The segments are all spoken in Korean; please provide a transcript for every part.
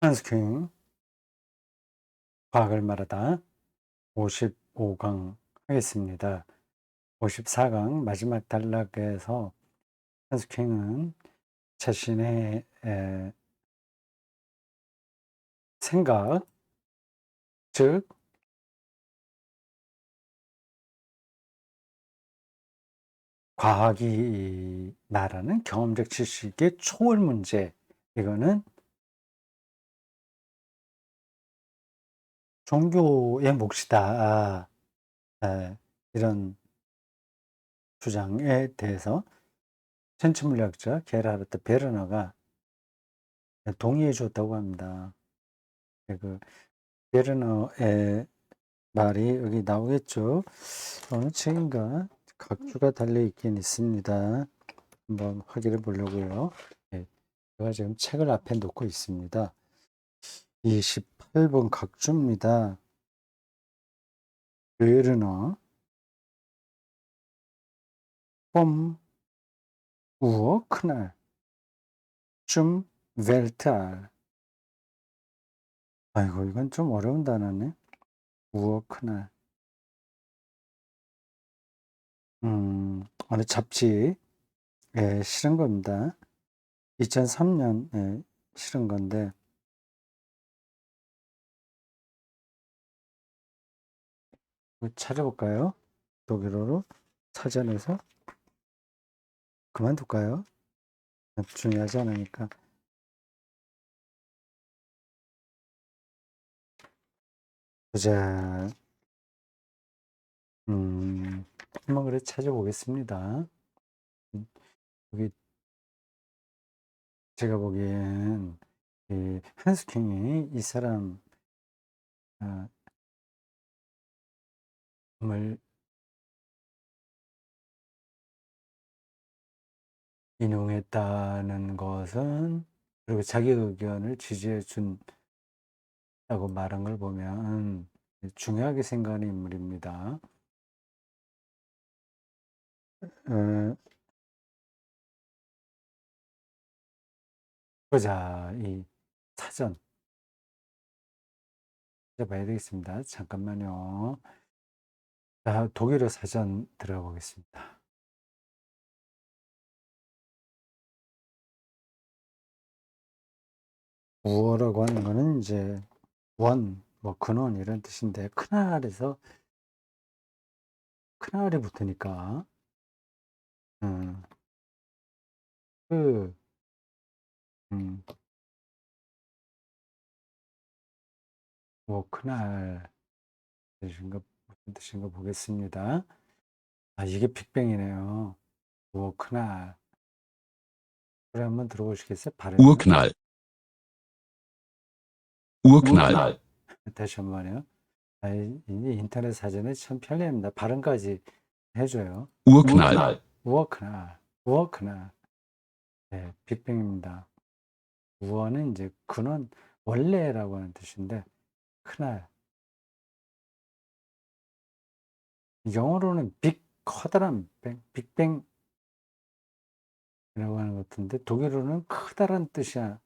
한스킹 과학을 말하다 55강 하겠습니다. 54강 마지막 단락에서 한스킹은 자신의 생각, 즉 과학이 말하는 경험적 지식의 초월 문제, 이거는 종교의 몫이다. 이런 주장에 대해서 천체물리학자 게르하르트 베르너가 동의해 줬다고 합니다. 그 베르너의 말이 여기 나오겠죠. 어느 책인가 각주가 달려 있긴 있습니다. 한번 확인해 보려고요. 네, 제가 지금 책을 앞에 놓고 있습니다. 28번 각주입니다. 베르너 폼 우어 크날 zum Weltall. 아이고, 이건 좀 어려운 단어네. 우어 크날. 어느 잡지에 실은 겁니다. 2003년에 실은 건데, 찾아볼까요? 독일어로 사전에서 그만둘까요? 중요하지 않으니까. 보자. 한번 그래 찾아보겠습니다. 여기 제가 보기엔 이 한스킹이 이 사람 을 인용했다는 것은, 그리고 자기 의견을 지지해 준다고 말한 걸 보면 중요하게 생각하는 인물입니다. 보자. 이 사전 봐야 되겠습니다. 잠깐만요. 자, 독일어 사전 들어가 보겠습니다. 우어라고 하는 거는 이제 원, 뭐 근원 이런 뜻인데, 큰알에서 큰알이 붙으니까 음, 그 음, 뭐 큰알 뜻인가 무슨 뜻인가 보겠습니다. 아, 이게 빅뱅이네요. 뭐 큰알. 그래, 한번 들어보시겠어요? 발음을 Urknall. Urknall. 다시 한번요. 아, 이 인터넷 사전에 참 편리합니다. 발음까지 해줘요. Urknall. 우어크날, 우어크날. 네, 빅뱅입니다. 우어는 이제 근원, 원래라고 하는 뜻인데, 크날. 영어로는 빅, 커다란 뱅, 빅뱅이라고 하는 것 같은데, 독일어는 크다란 뜻이야.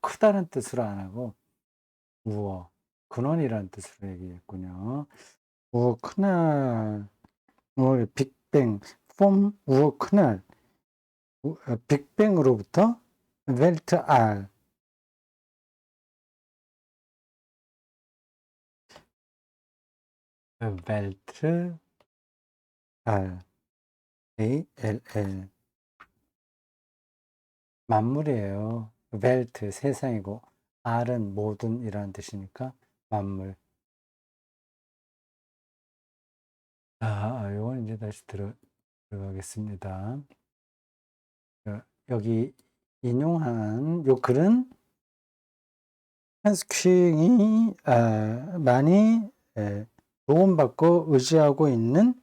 크다는 뜻으로 안 하고, 우어, 근원이라는 뜻으로 얘기했군요. 우어 크날, 빅뱅, 폼 우어 크날, 빅뱅으로부터 웰트 알, 웰트 알, ALL. 만물이에요. 웰트, 세상이고, 알은 모든 이라는 뜻이니까 만물. 이건 이제 다시 들어가겠습니다. 여기 인용한 요 글은 한스킹이 많이 도움받고 의지하고 있는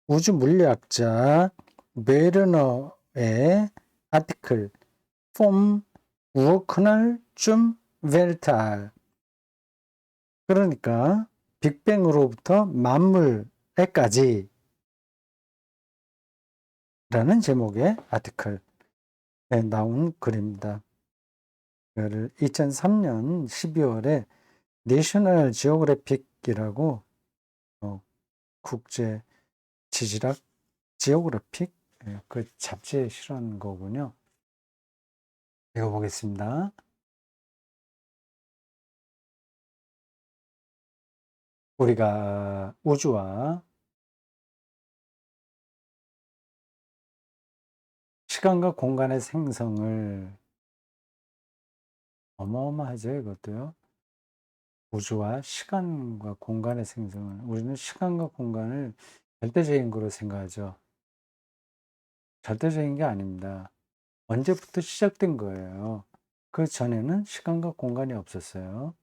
우주 물리학자 메르너의 아티클 폼 우어크날 zum 웰탈, 그러니까 빅뱅으로부터 만물에까지 라는 제목의 아티클에 나온 글입니다. 그거를 2003년 12월에 내셔널 지오그래픽이라고 국제 지질학 지오그래픽 그 잡지에 실은 거군요. 읽어보겠습니다. 우리가 우주와 시간과 공간의 생성을 어마어마하죠, 이것도요. 우주와 시간과 공간의 생성을 우리는 시간과 공간을 절대적인 거로 생각하죠. 절대적인 게 아닙니다. 언제부터 시작된 거예요. 그 전에는 시간과 공간이 없었어요.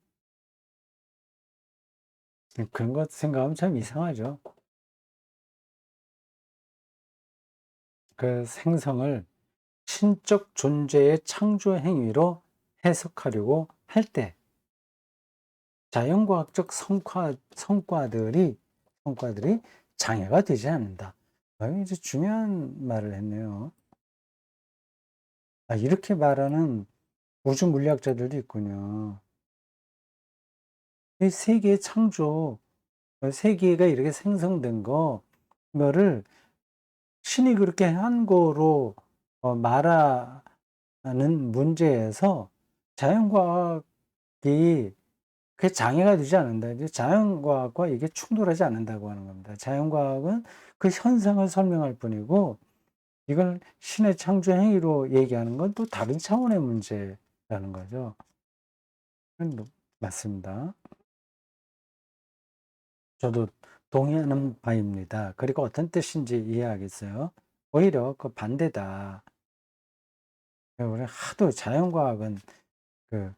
그런 것 생각하면 참 이상하죠. 그 생성을 신적 존재의 창조 행위로 해석하려고 할 때 자연과학적 성과들이 장애가 되지 않는다. 이제 중요한 말을 했네요. 이렇게 말하는 우주 물리학자들도 있군요. 이 세계의 창조, 세계가 이렇게 생성된 거를 신이 그렇게 한 거로 말하는 문제에서 자연과학이 그게 장애가 되지 않는다. 이제 자연과학과 이게 충돌하지 않는다고 하는 겁니다. 자연과학은 그 현상을 설명할 뿐이고 이걸 신의 창조 행위로 얘기하는 건 또 다른 차원의 문제라는 거죠. 맞습니다. 저도 동의하는 바입니다. 그리고 어떤 뜻인지 이해하겠어요. 오히려 그 반대다. 우리 하도 자연과학은 그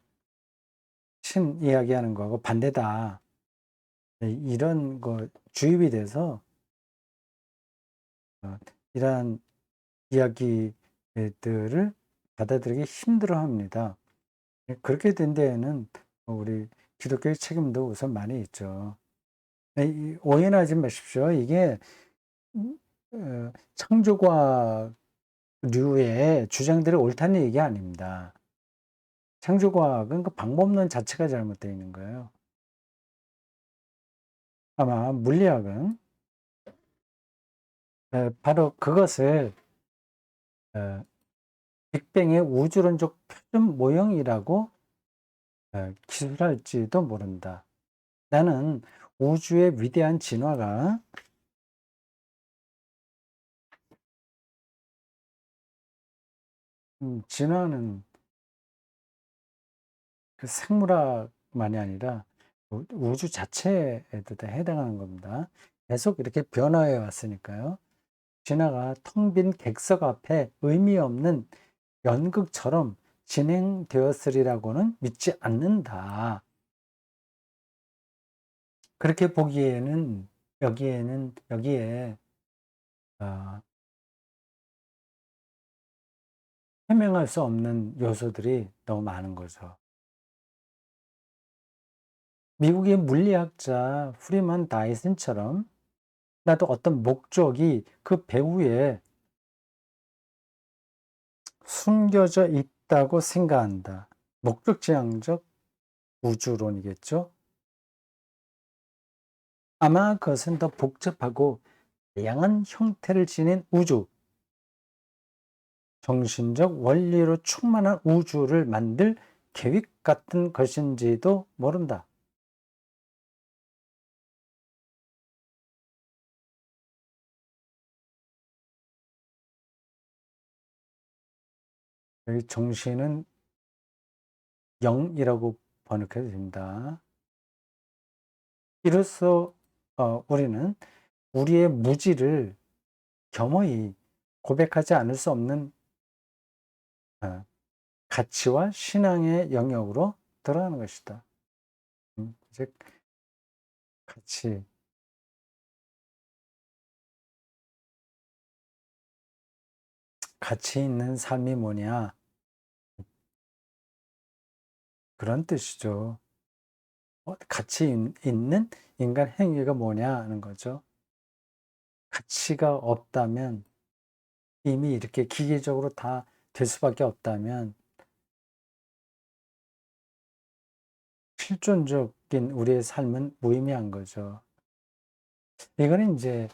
신 이야기하는 거하고 반대다. 이런 거 주입이 돼서 이러한 이야기들을 받아들이기 힘들어 합니다. 그렇게 된 데에는 우리 기독교의 책임도 우선 많이 있죠. 오해하지 마십시오. 이게 창조과학류의 주장들이 옳다는 얘기 아닙니다. 창조과학은 그 방법론 자체가 잘못되어 있는 거예요. 아마 물리학은 바로 그것을 빅뱅의 우주론적 표준 모형이라고 기술할지도 모른다. 나는 우주의 위대한 진화가 진화는 그 생물학만이 아니라 우주 자체에도 다 해당하는 겁니다. 계속 이렇게 변화해 왔으니까요. 진화가 텅 빈 객석 앞에 의미 없는 연극처럼 진행되었으리라고는 믿지 않는다. 그렇게 보기에는 여기에 해명할 수 없는 요소들이 너무 많은 거죠. 미국의 물리학자 프리만 다이슨처럼 나도 어떤 목적이 그 배후에 숨겨져 있다고 생각한다. 목적지향적 우주론이겠죠. 아마 그것은 더 복잡하고 다양한 형태를 지닌 우주, 정신적 원리로 충만한 우주를 만들 계획 같은 것인지도 모른다. 여기 정신은 영이라고 번역해도 됩니다. 이로써 우리는 우리의 무지를 겸허히 고백하지 않을 수 없는 가치와 신앙의 영역으로 들어가는 것이다. 즉 가치, 가치 있는 삶이 뭐냐 그런 뜻이죠. 가치 있는 인간 행위가 뭐냐 하는 거죠. 가치가 없다면 이미 이렇게 기계적으로 다 될 수밖에 없다면 실존적인 우리의 삶은 무의미한 거죠. 이거는 이제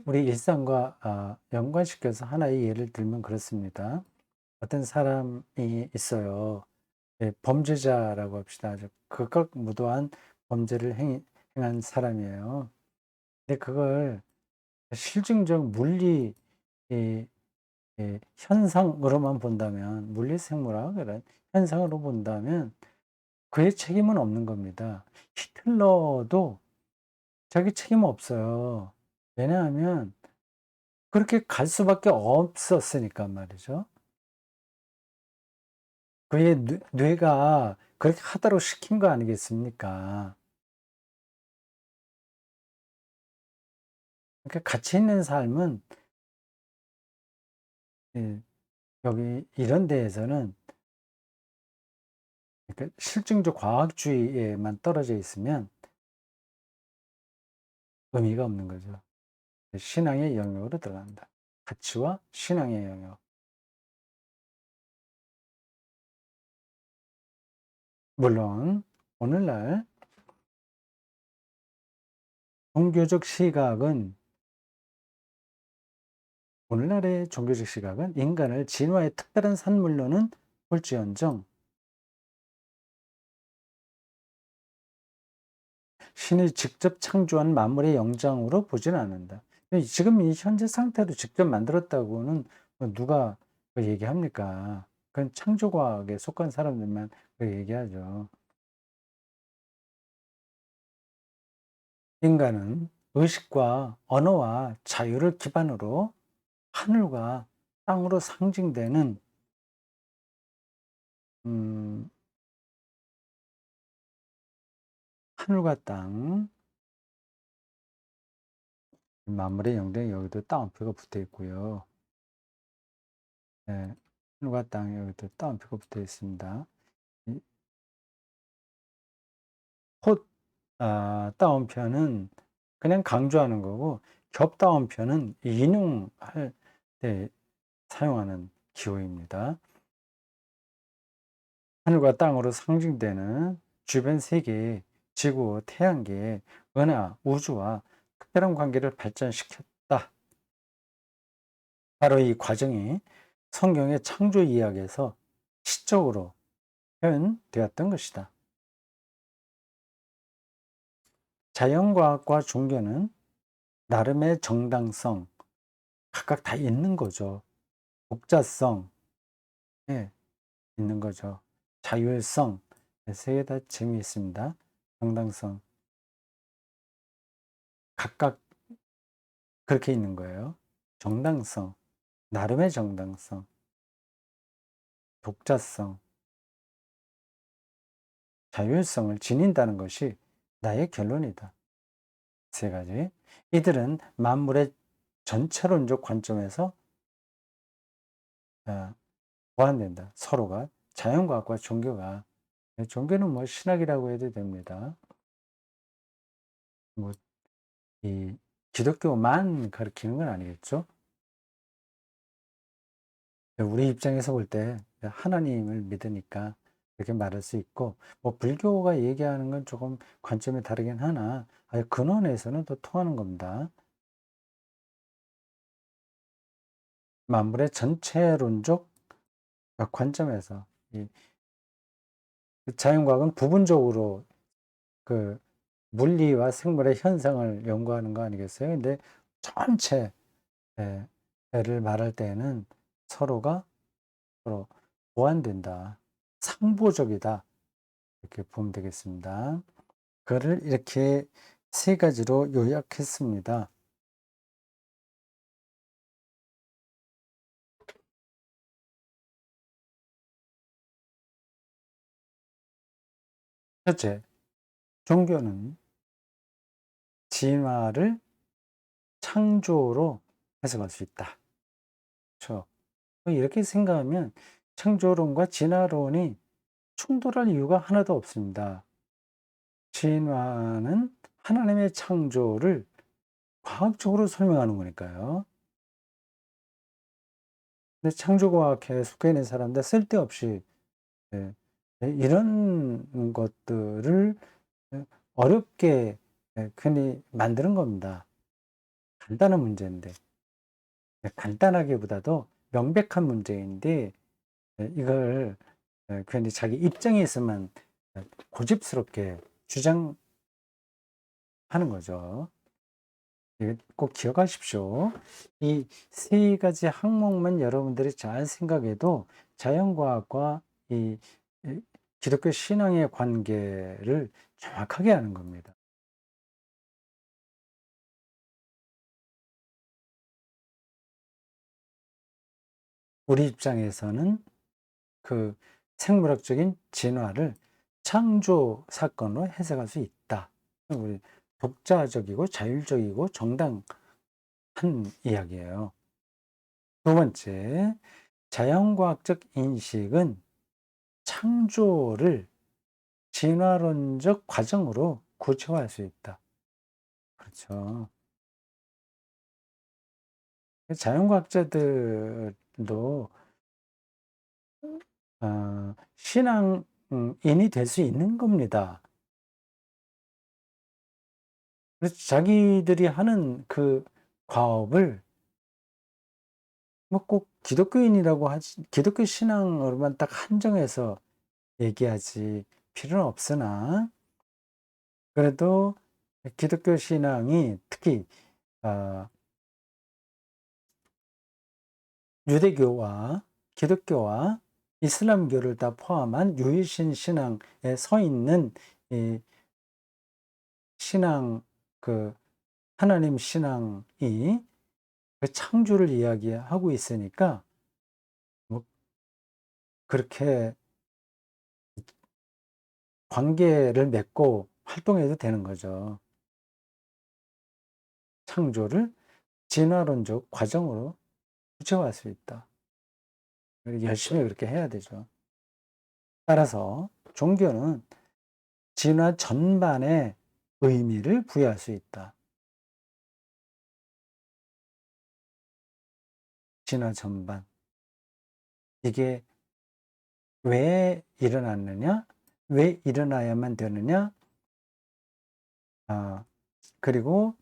우리 일상과 연관시켜서 하나의 예를 들면 그렇습니다. 어떤 사람이 있어요. 예, 범죄자라고 합시다. 아주 극악무도한 범죄를 행한 사람이에요. 근데 그걸 실증적 물리 이 현상으로만 본다면, 물리생물학 그런 현상으로 본다면 그의 책임은 없는 겁니다. 히틀러도 자기 책임 없어요. 왜냐하면 그렇게 갈 수밖에 없었으니까 말이죠. 그의 뇌가 그렇게 하도록 시킨 거 아니겠습니까? 그러니까 가치 있는 삶은 예, 여기 이런 데에서는 그러니까 실증적 과학주의에만 떨어져 있으면 의미가 없는 거죠. 신앙의 영역으로 들어간다. 가치와 신앙의 영역. 물론 오늘날 종교적 시각은 오늘날의 종교적 시각은 인간을 진화의 특별한 산물로는 볼지언정 신이 직접 창조한 만물의 영장으로 보지는 않는다. 지금 이 현재 상태로 직접 만들었다고는 누가 그 얘기합니까? 그건 창조과학에 속한 사람들만 그 얘기하죠. 인간은 의식과 언어와 자유를 기반으로 하늘과 땅으로 상징되는 음, 하늘과 땅 만물의 영광 여기도 따옴표가 붙어 있고요. 네, 하늘과 땅 여기도 따옴표가 붙어 있습니다. 콧 따옴표는 그냥 강조하는 거고 겹 따옴표는 인용할 때 사용하는 기호입니다. 하늘과 땅으로 상징되는 주변 세계, 지구, 태양계, 은하, 우주와 특별한 관계를 발전시켰다. 바로 이 과정이 성경의 창조 이야기에서 시적으로 표현되었던 것이다. 자연과학과 종교는 나름의 정당성, 각각 다 있는 거죠. 독자성, 예, 있는 거죠. 자율성, 세 개 다 재미있습니다. 정당성, 각각 그렇게 있는 거예요. 정당성, 나름의 정당성, 독자성, 자율성을 지닌다는 것이 나의 결론이다. 세 가지. 이들은 만물의 전체론적 관점에서 보완된다. 서로가 자연과학과 종교가 종교는 뭐 신학이라고 해도 됩니다. 뭐 이 기독교만 가리키는 건 아니겠죠. 우리 입장에서 볼 때 하나님을 믿으니까 그렇게 말할 수 있고 뭐 불교가 얘기하는 건 조금 관점이 다르긴 하나 근원에서는 또 통하는 겁니다. 만물의 전체론적 관점에서 이 자연과학은 부분적으로 그 물리와 생물의 현상을 연구하는 거 아니겠어요? 근데 전체를 말할 때에는 서로가 서로 보완된다. 상보적이다. 이렇게 보면 되겠습니다. 그거를 이렇게 세 가지로 요약했습니다. 첫째, 종교는 진화를 창조로 해석할 수 있다. 그렇죠? 이렇게 생각하면 창조론과 진화론이 충돌할 이유가 하나도 없습니다. 진화는 하나님의 창조를 과학적으로 설명하는 거니까요. 근데 창조과학에 속해 있는 사람들 쓸데없이 예, 이런 것들을 어렵게 괜히 만드는 겁니다. 간단한 문제인데. 간단하기보다도 명백한 문제인데 이걸 괜히 자기 입장에 있으면 고집스럽게 주장하는 거죠. 이거 꼭 기억하십시오. 이 세 가지 항목만 여러분들이 잘 생각해도 자연과학과 이 기독교 신앙의 관계를 정확하게 아는 겁니다. 우리 입장에서는 그 생물학적인 진화를 창조 사건으로 해석할 수 있다. 우리 독자적이고 자율적이고 정당한 이야기예요. 두 번째, 자연과학적 인식은 창조를 진화론적 과정으로 구체화할 수 있다. 그렇죠. 자연과학자들도 신앙인이 될 수 있는 겁니다. 그래서 자기들이 하는 그 과업을 뭐 꼭 기독교인이라고 하지, 기독교 신앙으로만 딱 한정해서 얘기하지 필요는 없으나, 그래도 기독교 신앙이 특히 어, 유대교와 기독교와 이슬람교를 다 포함한 유일신 신앙에 서 있는 이 신앙, 그 하나님 신앙이 그 창조를 이야기하고 있으니까 뭐 그렇게 관계를 맺고 활동해도 되는 거죠. 창조를 진화론적 과정으로 구체화할 수 있다. 열심히 그렇게 해야 되죠. 따라서 종교는 진화 전반에 의미를 부여할 수 있다. 진화 전반. 이게 왜 일어났느냐? 왜 일어나야만 되느냐? 그리고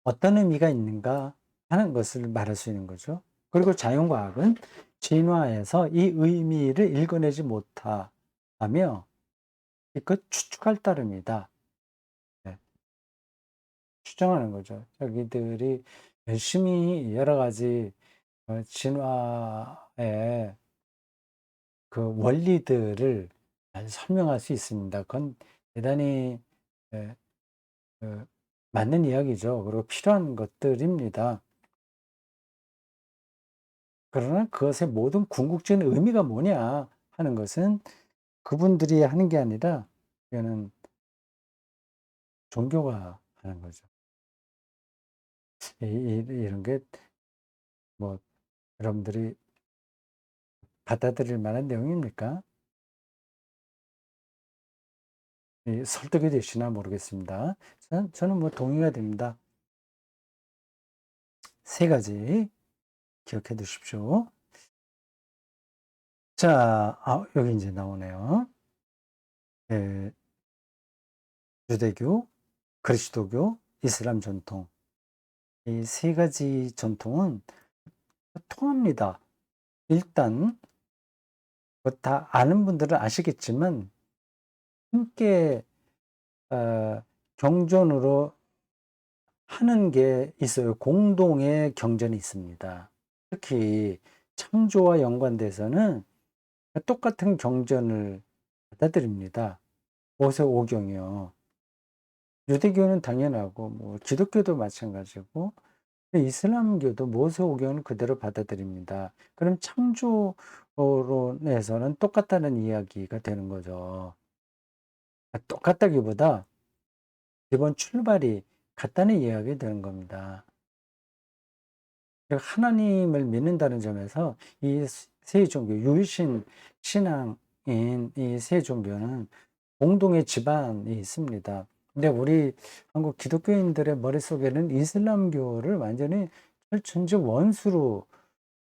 어떤 의미가 있는가 하는 것을 말할 수 있는 거죠. 그리고 자연과학은 진화에서 이 의미를 읽어내지 못하며 이것 추측할 따름이다. 네, 추정하는 거죠. 자기들이 열심히 여러 가지 진화의 그 원리들을 잘 설명할 수 있습니다. 그건 대단히 예, 그 맞는 이야기죠. 그리고 필요한 것들입니다. 그러나 그것의 모든 궁극적인 의미가 뭐냐 하는 것은 그분들이 하는 게 아니라 이거는 종교가 하는 거죠. 이런 게 뭐 여러분들이 받아들일 만한 내용입니까? 설득이 되시나 모르겠습니다. 저는 뭐 동의가 됩니다. 세 가지 기억해 두십시오. 자, 여기 이제 나오네요. 예, 유대교, 그리스도교, 이슬람 전통. 이 세 가지 전통은 통합니다. 일단 뭐 다 아는 분들은 아시겠지만 함께 경전으로 하는 게 있어요. 공동의 경전이 있습니다. 특히 창조와 연관돼서는 똑같은 경전을 받아들입니다. 모세오경이요. 유대교는 당연하고 뭐 기독교도 마찬가지고 이슬람교도 모세오경을 그대로 받아들입니다. 그럼 창조론에서는 똑같다는 이야기가 되는 거죠. 똑같다기보다 기본 출발이 같다는 이야기가 되는 겁니다. 하나님을 믿는다는 점에서 이 세 종교, 유일신 신앙인 이 세 종교는 공동의 기반이 있습니다. 근데 우리 한국 기독교인들의 머릿속에는 이슬람교를 완전히 철천지 원수로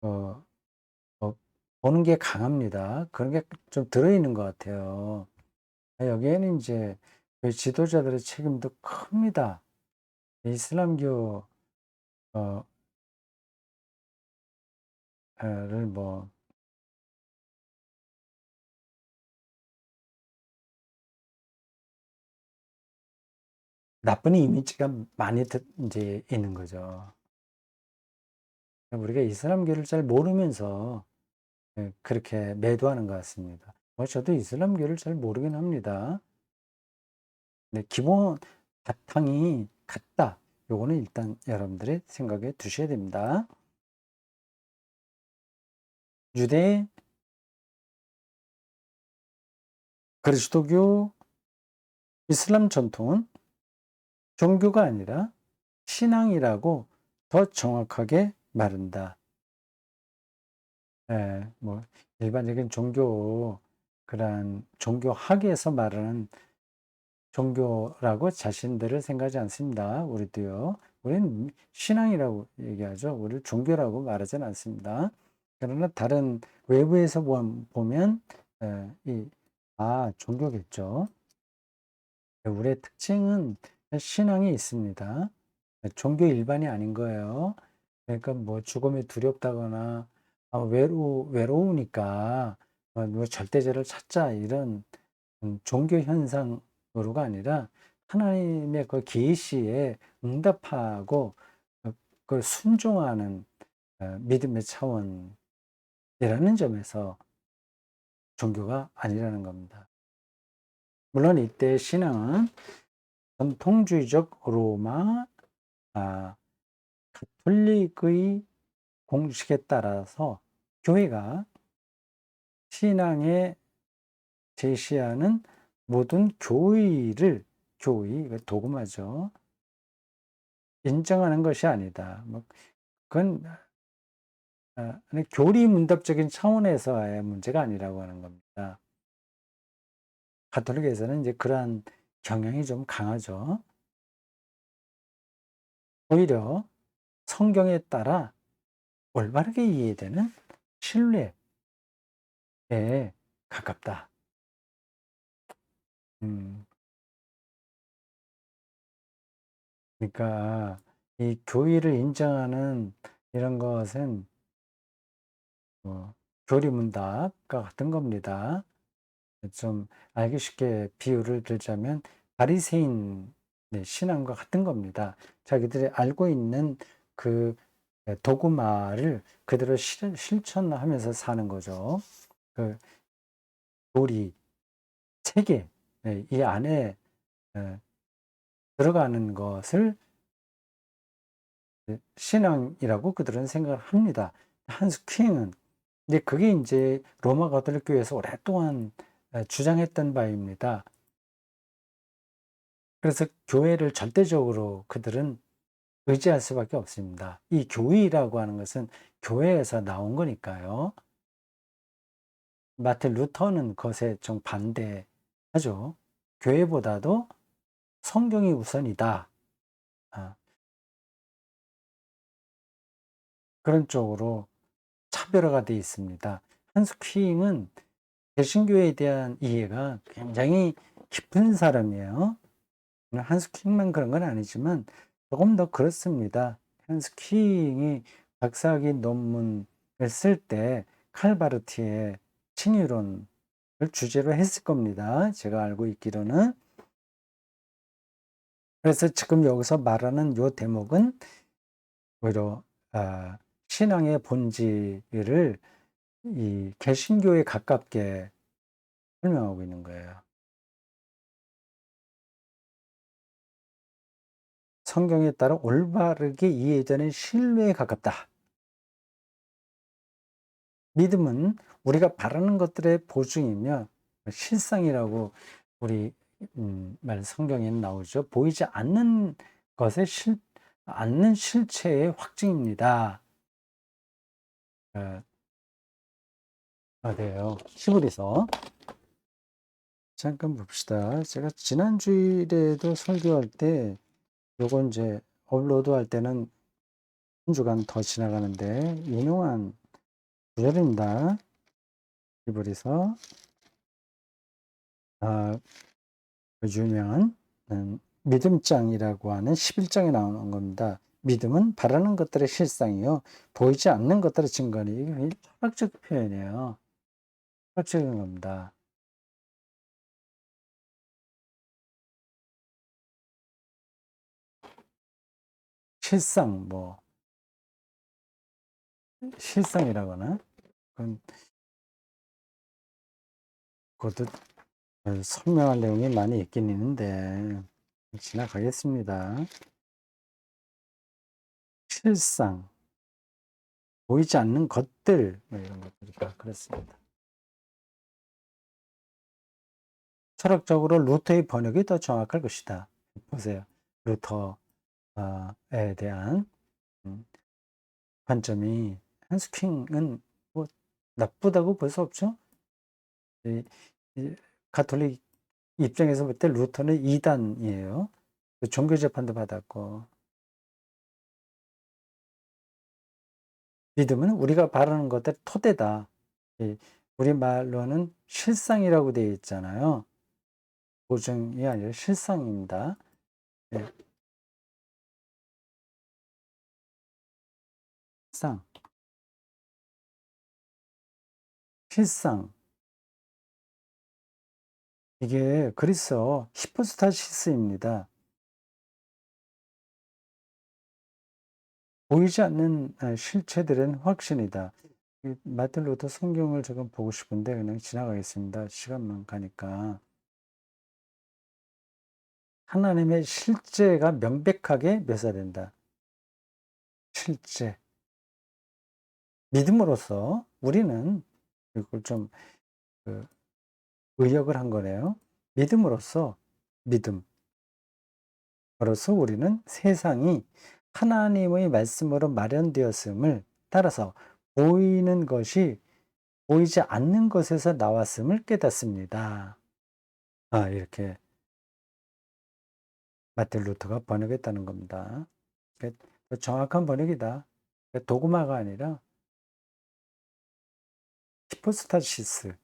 어, 어, 보는 게 강합니다. 그런 게 좀 들어있는 것 같아요. 여기에는 이제 그 지도자들의 책임도 큽니다. 이슬람교 어, 를 뭐 나쁜 이미지가 많이 이제 있는 거죠. 우리가 이슬람교를 잘 모르면서 그렇게 매도하는 것 같습니다. 저도 이슬람교를 잘 모르긴 합니다. 네, 기본 바탕이 같다. 요거는 일단 여러분들이 생각에 두셔야 됩니다. 유대, 그리스도교, 이슬람 전통은 종교가 아니라 신앙이라고 더 정확하게 말한다. 뭐 일반적인 종교 그런 종교학에서 말하는 종교라고 자신들을 생각하지 않습니다. 우리도요. 우리는 신앙이라고 얘기하죠. 우리를 종교라고 말하지는 않습니다. 그러나 다른 외부에서 보면 종교겠죠. 우리의 특징은 신앙이 있습니다. 종교 일반이 아닌 거예요. 그러니까 뭐 죽음이 두렵다거나 외로우니까 뭐 절대제를 찾자 이런 종교 현상으로가 아니라 하나님의 그 계시에 응답하고 그 순종하는 믿음의 차원이라는 점에서 종교가 아니라는 겁니다. 물론 이때 신앙은 전통주의적 로마 가톨릭의 공식에 따라서 교회가 신앙에 제시하는 모든 교의, 도구마죠. 인정하는 것이 아니다. 그건 교리문답적인 차원에서의 문제가 아니라고 하는 겁니다. 가톨릭에서는 이제 그러한 경향이 좀 강하죠. 오히려 성경에 따라 올바르게 이해되는 신뢰에 가깝다. 음, 그러니까 이 교의를 인정하는 이런 것은 뭐 교리문답과 같은 겁니다. 좀 알기 쉽게 비유를 들자면 바리새인 신앙과 같은 겁니다. 자기들이 알고 있는 그 도구마를 그대로 실천하면서 사는 거죠. 그 교리, 체계, 이 안에 들어가는 것을 신앙이라고 그들은 생각을 합니다. 한스 킹은 근데 그게 이제 로마 가톨릭 교회에서 오랫동안 주장했던 바입니다. 그래서 교회를 절대적으로 그들은 의지할 수밖에 없습니다. 이 교의라고 하는 것은 교회에서 나온 거니까요. 마틴 루터는 그것에 좀 반대하죠. 교회보다도 성경이 우선이다. 아, 그런 쪽으로 차별화가 되어 있습니다. 한스 킹은 개신교에 대한 이해가 굉장히 깊은 사람이에요. 한스 킹만 그런 건 아니지만 조금 더 그렇습니다. 한스 킹이 박사학위 논문을 쓸 때 칼바르티의 칭의론을 주제로 했을 겁니다. 제가 알고 있기로는. 그래서 지금 여기서 말하는 요 대목은 오히려 신앙의 본질을 이 개신교에 가깝게 설명하고 있는 거예요. 성경에 따라 올바르게 이해되는 신뢰에 가깝다. 믿음은 우리가 바라는 것들의 보증이며 실상이라고 우리 말 성경에는 나오죠. 보이지 않는 것의 않는 실체의 확증입니다. 돼요. 히브리서 잠깐 봅시다. 제가 지난 주일에도 설교할 때 요건 이제 업로드 할 때는 한 주간 더 지나가는데 인용한 구절입니다. 히브리서 그 유명한 믿음장이라고 하는 11장에 나오는 겁니다. 믿음은 바라는 것들의 실상이요 보이지 않는 것들의 증거니. 이게 철학적 표현이에요. 철학적인 겁니다. 실상 실상이라거나 그건 그것도 설명할 내용이 많이 있긴 있는데 지나가겠습니다. 실상, 보이지 않는 것들 이런 것들이 다 그렇습니다. 철학적으로 루터의 번역이 더 정확할 것이다. 보세요. 루터에 대한 관점이 한스킹은 뭐 나쁘다고 볼 수 없죠. 이 가톨릭 입장에서 볼 때 루터는 이단이에요. 종교 재판도 받았고 믿음은 우리가 바라는 것들의 토대다. 우리말로는 실상이라고 되어 있잖아요. 보증이 아니라 실상입니다. 예, 실상, 실상. 이게 그리스어 히포스타시스입니다. 보이지 않는 실체들은 확신이다. 마틴 루터 성경을 조금 보고 싶은데 그냥 지나가겠습니다. 시간만 가니까. 하나님의 실제가 명백하게 묘사된다. 실제. 믿음으로써 우리는 이걸 좀 의역을 한 거네요. 믿음으로써 우리는 세상이 하나님의 말씀으로 마련되었음을 따라서 보이는 것이 보이지 않는 것에서 나왔음을 깨닫습니다. 이렇게 마틴 루터가 번역했다는 겁니다. 정확한 번역이다. 도그마가 아니라 히포스타시스가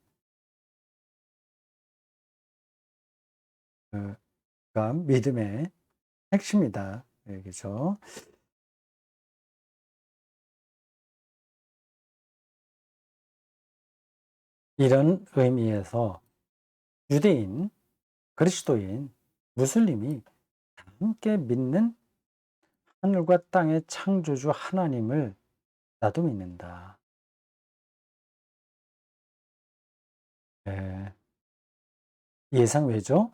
믿음의 핵심이다. 얘기죠. 이런 의미에서 유대인, 그리스도인, 무슬림이 함께 믿는 하늘과 땅의 창조주 하나님을 나도 믿는다. 예. 예상 왜죠?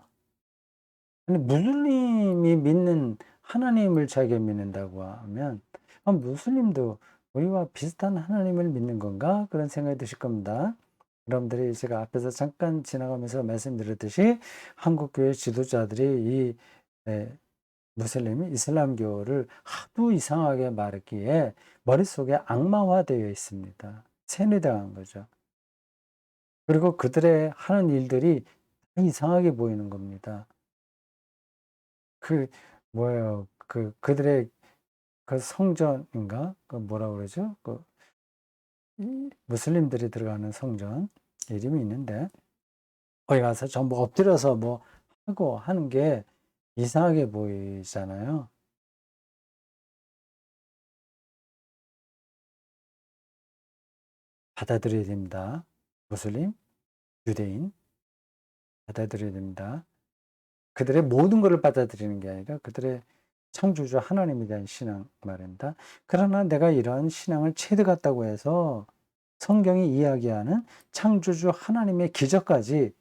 아니, 무슬림이 믿는 하나님을 자기가 믿는다고 하면 무슬림도 우리와 비슷한 하나님을 믿는 건가? 그런 생각이 드실 겁니다. 여러분들이 제가 앞에서 잠깐 지나가면서 말씀드렸듯이 한국교회 지도자들이 무슬림, 이슬람교를 하도 이상하게 말했기에 머릿속에 악마화되어 있습니다. 세뇌당한 거죠. 그리고 그들의 하는 일들이 이상하게 보이는 겁니다. 뭐예요? 그들의 그 성전인가? 뭐라 그러죠? 무슬림들이 들어가는 성전 이름이 있는데 거기 가서 전부 엎드려서 뭐 하고 하는 게 이상하게 보이잖아요. 받아들여야 됩니다. 무슬림, 유대인 받아들여야 됩니다. 그들의 모든 것을 받아들이는 게 아니라 그들의 창조주 하나님에 대한 신앙 말입니다. 그러나 내가 이러한 신앙을 체득했다고 해서 성경이 이야기하는 창조주 하나님의 기적까지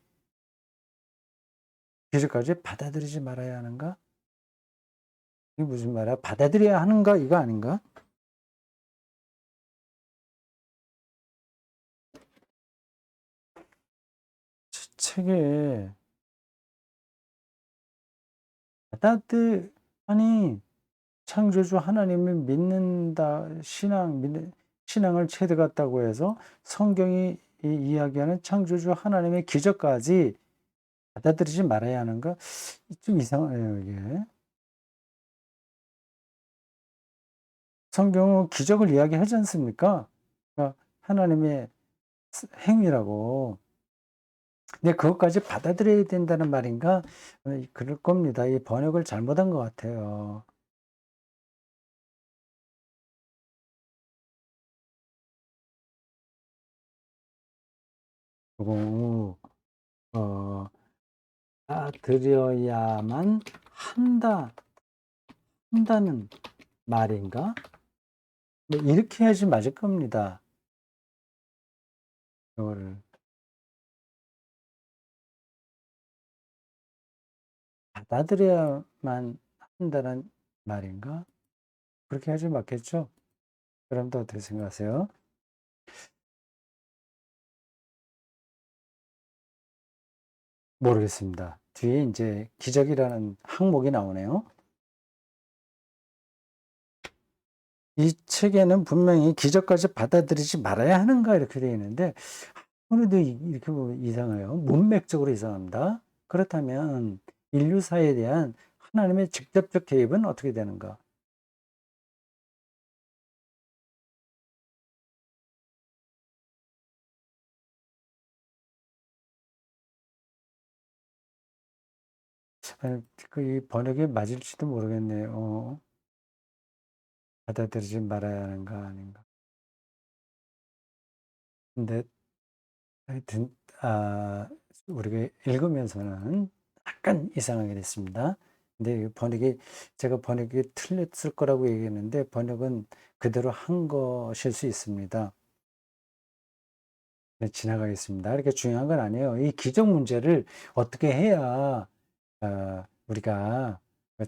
받아들이지 말아야 하는가? 이게 무슨 말이야? 받아들여야 하는가? 이거 아닌가? 책에 아니 창조주 하나님을 믿는다 신앙을 체득했다고 해서 성경이 이야기하는 창조주 하나님의 기적까지 받아들이지 말아야 하는가? 좀 이상해요, 이게. 성경은 기적을 이야기하지 않습니까? 그러니까 하나님의 행위라고. 근데 그것까지 받아들여야 된다는 말인가? 그럴 겁니다. 이 번역을 잘못한 것 같아요. 그리고 받아들여야만 한다는 말인가? 뭐 이렇게 해야지 맞을 겁니다. 이거를 받아들여야만 한다는 말인가? 그렇게 해야지 맞겠죠? 그럼 또 어떻게 생각하세요? 모르겠습니다. 뒤에 이제 기적이라는 항목이 나오네요. 이 책에는 분명히 기적까지 받아들이지 말아야 하는가 이렇게 되어 있는데 오늘도 이렇게 보면 이상해요. 문맥적으로 이상합니다. 그렇다면 인류사에 대한 하나님의 직접적 개입은 어떻게 되는가? 이 번역이 맞을지도 모르겠네요. 받아들이지 말아야 하는가 아닌가. 근데 하여튼 우리가 읽으면서는 약간 이상하게 됐습니다. 근데 이 번역이 제가 번역이 틀렸을 거라고 얘기했는데 번역은 그대로 한 것일 수 있습니다. 네, 지나가겠습니다. 이렇게 중요한 건 아니에요. 이 기적 문제를 어떻게 해야 우리가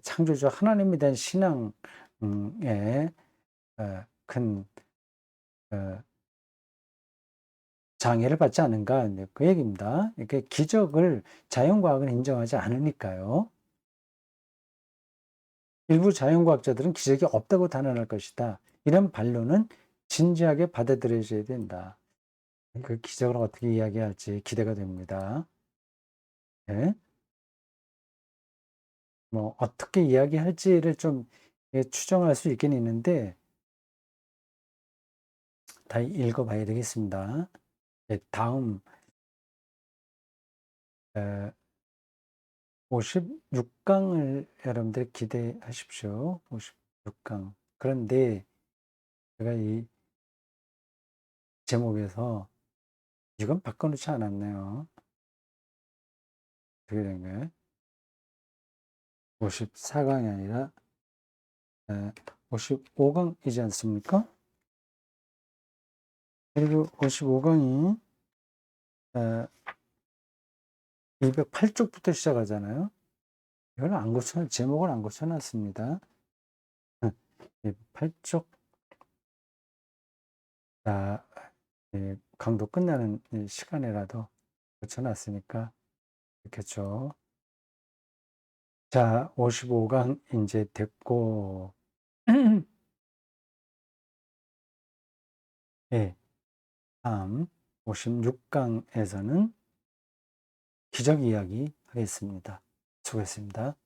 창조주 하나님에 대한 신앙에 큰 장애를 받지 않은가 네, 그 얘기입니다. 이렇게 기적을 자연과학은 인정하지 않으니까요. 일부 자연과학자들은 기적이 없다고 단언할 것이다. 이런 반론은 진지하게 받아들여져야 된다. 그 기적을 어떻게 이야기할지 기대가 됩니다. 네. 뭐 어떻게 이야기할지를 좀 추정할 수 있긴 있는데 다 읽어봐야 되겠습니다. 다음 56강을 여러분들 기대하십시오. 56강. 그런데 제가 이 제목에서 이건 바꿔놓지 않았네요. 어떻게 된 거예요? 54강이 아니라 55강이지 않습니까? 그리고 55강이 208쪽부터 시작하잖아요. 이걸 안 제목을 안 고쳐놨습니다. 208쪽, 강도 끝나는 시간에라도 고쳐놨으니까 좋겠죠. 자, 55강 이제 됐고, 예, 다음 56강에서는 기적 이야기 하겠습니다. 수고했습니다.